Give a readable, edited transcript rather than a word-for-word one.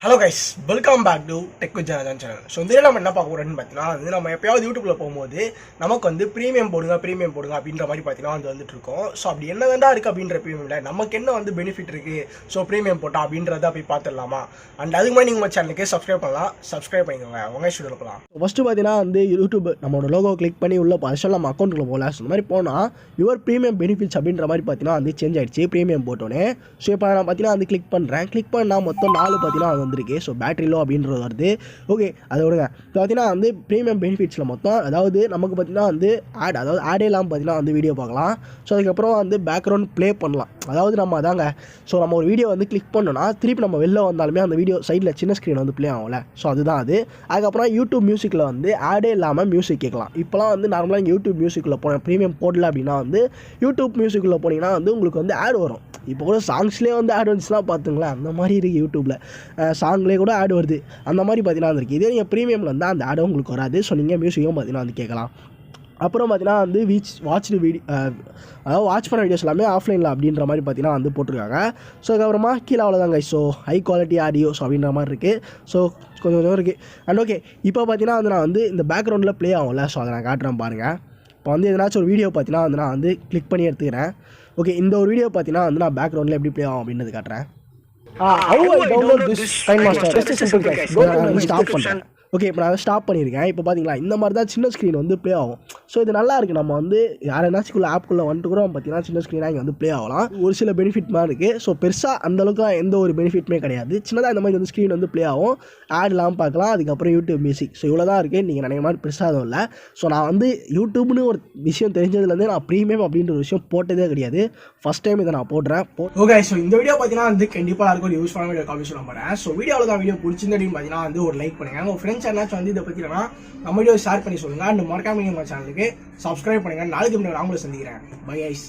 Hello guys, welcome back to Tech with Jana channel. So இந்த நம்ம என்ன பார்க்க போறோம்னு பார்த்தீங்கன்னா நம்ம எப்பயாவது YouTubeல போகும்போது நமக்கு வந்து பிரீமியம் போடுங்க அப்படின்ற மாதிரி பார்த்தீங்கன்னா வந்துட்டு இருக்கோம். ஸோ அப்படி என்னதான்டா இருக்கு அப்படின்ற பிரீமியம்ல நமக்கு என்ன வந்து பெனிஃபிட் இருக்கு. ஸோ பிரீமியம் போட்டா அப்படின்றத போய் பார்த்துடலாமா. அண்ட் அதுக்கு முன்னாடி நீங்கள் நம்ம சேனலுக்கு சப்ஸ்கிரைப் பண்ணலாம். சப்ஸ்கிரைப் பண்ணிக்கோங்க. உங்க ஸ்டுடியோல போகலாம். ஃபர்ஸ்ட் பார்த்தீங்கன்னா வந்து யூடியூப் நம்மளோட லோகோ கிளிக் பண்ணி உள்ள பர்சனல் நம்ம அக்கௌண்ட்டுக்குள்ள போகலாம். ஸோ இந்த மாதிரி போனால் யுவர் பிரீமியம் பெனிஃபிட்ஸ் அப்படின்ற மாதிரி பார்த்தீங்கன்னா வந்து சேஞ்ச் ஆயிடுச்சு பிரீமியம் போட்டோன்னே. ஸோ இப்போ நான் பார்த்தீங்கன்னா வந்து கிளிக் பண்ணுறேன். கிளிக் பண்ணால் மொத்தம் 4 பார்த்தீங்கன்னா வந்திருக்கு. ஸோ பேட்டரி லோ அப்படின்றது வருது. ஓகே அதை விடுங்க. இப்போ பார்த்தீங்கன்னா வந்து ப்ரீமியம் பெனிஃபிட்ஸில் மொத்தம் அதாவது நமக்கு பார்த்தீங்கன்னா வந்து ஆடே இல்லாமல் பார்த்தீங்கன்னா வந்து வீடியோ பார்க்கலாம். ஸோ அதுக்கப்புறம் வந்து பேக்ரவுண்ட் ப்ளே பண்ணலாம். அதாவது நம்ம அதாங்க ஸோ நம்ம ஒரு வீடியோ வந்து கிளிக் பண்ணோன்னா திருப்பி நம்ம வெளில வந்தாலுமே அந்த வீடியோ சைடில் சின்ன ஸ்க்ரீன் வந்து ப்ளே ஆகும்ல. ஸோ அதுதான் அது. அதுக்கப்புறம் யூடியூப் மியூசிக்கில் வந்து ஆடே இல்லாமல் மியூசிக் கேட்கலாம். இப்போலாம் வந்து நார்மலாக நீங்கள் யூடியூப் மியூசிக்கில் போனேன் ப்ரீமியம் போடல அப்படின்னா வந்து யூடியூப் மியூசிக்கில் போனீங்கன்னா வந்து உங்களுக்கு வந்து ஆட் வரும். இப்போ கூட சாங்ஸ்லேயே வந்து ஆட் வந்துச்சுலாம் பார்த்துங்களேன். அந்த மாதிரி இருக்குது யூடியூப்பில் சாங்லேயே கூட ஆட் வருது. அந்த மாதிரி பார்த்தீங்கன்னா வந்துருக்கு. இதே நீங்கள் ப்ரீமியமில் இருந்தால் அந்த ஆடும் உங்களுக்கு வராது. ஸோ நீங்கள் மியூசிக்கும் பார்த்தீங்கன்னா வந்து கேட்கலாம். அப்புறம் பார்த்தீங்கன்னா வந்து வாட்ச்டு வீடியோ அதாவது வாட்ச் பண்ண வீடியோஸ் எல்லாமே ஆஃப்லைனில் அப்படின்ற மாதிரி பார்த்தீங்கன்னா வந்து போட்டிருக்காங்க. ஸோ அதுக்கப்புறமா கீழே அவ்வளோதாங்க. ஸோ ஹை குவாலிட்டி ஆடியோஸ் அப்படின்ற மாதிரி இருக்குது. ஸோ கொஞ்சம் இருக்குது. அண்ட் ஓகே இப்போ பார்த்தீங்கன்னா வந்து நான் வந்து இந்த பேக்ரவுண்டில் ப்ளே ஆகும்ல. ஸோ அதை நான் காட்டுறேன் பாருங்கள். இப்போ வந்து எதனாச்சும் ஒரு வீடியோ பார்த்தீங்கன்னா வந்து நான் வந்து கிளிக் பண்ணி எடுத்துக்கிறேன். ஓகே இந்த ஒரு வீடியோ பார்த்தீங்கன்னா வந்து நான் பேக்ரவுண்டில் எப்படி ப்ளே ஆகும் அப்படின்றது காட்டுறேன். How I download this Time Master? Just a simple guys. Go to stop பண்ணுறேன். ஓகே இப்போ நான் ஸ்டாப் பண்ணியிருக்கேன். இப்போ பார்த்தீங்களா இந்த மாதிரி தான் சின்ன ஸ்க்ரீன் வந்து ப்ளே ஆகும். ஸோ இது நல்லா இருக்குது. நம்ம வந்து யாரென்னாச்சுக்குள்ள ஆப்குள்ளே வந்துட்டு கூட பார்த்தீங்கன்னா சின்ன ஸ்க்ரீனாக இங்கே வந்து ப்ளே ஆகலாம். ஒரு சில பெனிஃபிட் மாதிரி இருக்குது. ஸோ பெருசாக அந்தளவுக்குலாம் எந்த ஒரு பெனிஃபிட்டுமே கிடையாது. சின்னதாக இந்த மாதிரி வந்து ஸ்க்ரீன் வந்து ப்ளே ஆகும். ஆட்லாம் பார்க்கலாம். அதுக்கப்புறம் யூடியூப் மியூசிக். ஸோ இவ்வளோ தான் இருக்குது. நீங்கள் நினைக்கிற மாதிரி பெருசாக எதுவும் இல்லை. ஸோ நான் வந்து யூடியூப்னு ஒரு விஷயம் தெரிஞ்சதுலேருந்து நான் ப்ரீமியம் அப்படின்ற ஒரு விஷயம் போட்டதே கிடையாது. ஃபஸ்ட் டைம் இதை நான் போடுறேன். ஓகே ஸோ இந்த வீடியோ பார்த்தீங்கன்னா வந்து கண்டிப்பாக இருக்கும் ஒரு யூஸ்ஃபுல்லான வீடியோ காப்பி சொல்ல போகிறேன். ஸோ வீடியோவில் தான் வீடியோ பிடிச்சிருந்து அப்படின்னு பார்த்தீங்கன்னா வந்து ஒரு லைக் பண்ணுங்கள். உங்கள் ஃப்ரெண்ட்ஸ் என்னாச்சும் வந்து இதை பற்றி நம்ம வீடியோ ஷேர் பண்ணி சொல்லுங்கள். அண்ட் மறக்காம நம்ம சேனலுக்கு சப்ஸ்கிரைப் பண்ணுங்கள். நாளைக்கு முன்னாடி நான் உங்களை சந்திக்கிறேன். Bye guys.